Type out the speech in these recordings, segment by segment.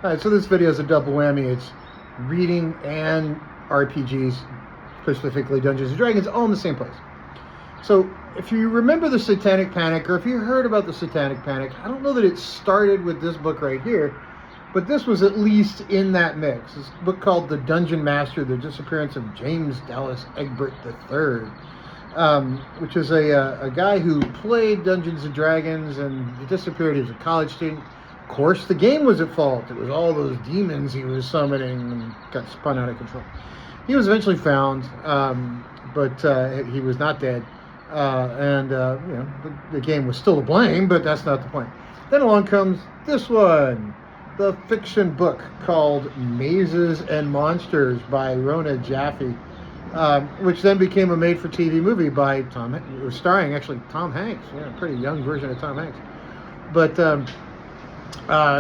Alright, so this video is a double whammy. It's reading and RPGs, specifically Dungeons and Dragons, all in the same place. So if you remember the Satanic Panic, or if you heard about the Satanic Panic, I don't know that it started with this book right here, but this was at least in that mix. This book called The Dungeon Master, The Disappearance of James Dallas Egbert III, which is a guy who played Dungeons and Dragons and he disappeared. He was a college student. Of course, the game was at fault. It was all those demons he was summoning and got spun out of control. He was eventually found, but he was not dead. The game was still to blame, but that's not the point. Then along comes this one, the fiction book called Mazes and Monsters by Rona Jaffe, which then became a made-for-TV movie by starring actually Tom Hanks. Yeah, a pretty young version of Tom Hanks. But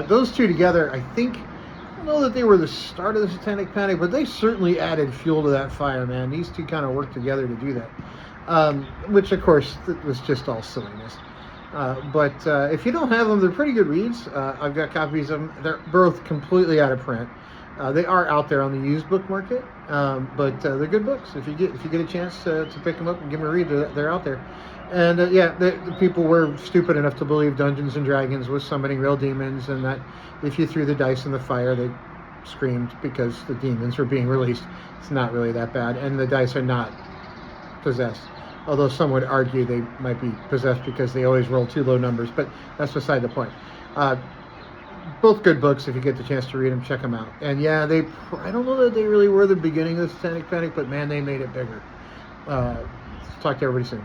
those two together, I don't know that they were the start of the Satanic Panic, but they certainly added fuel to that fire, man. These two kind of worked together to do that, which, of course, was just all silliness. But if you don't have them, they're pretty good reads. I've got copies of them. They're both completely out of print. They are out there on the used book market, but they're good books. If you get a chance to pick them up and give them a read, they're out there. And the people were stupid enough to believe Dungeons and Dragons was summoning real demons, and that if you threw the dice in the fire, they screamed because the demons were being released. It's not really that bad, and the dice are not possessed. Although some would argue they might be possessed because they always roll too low numbers, but that's beside the point. Both good books. If you get the chance to read them, check them out. And I don't know that they really were the beginning of the Satanic Panic, but man, they made it bigger. Talk to everybody soon.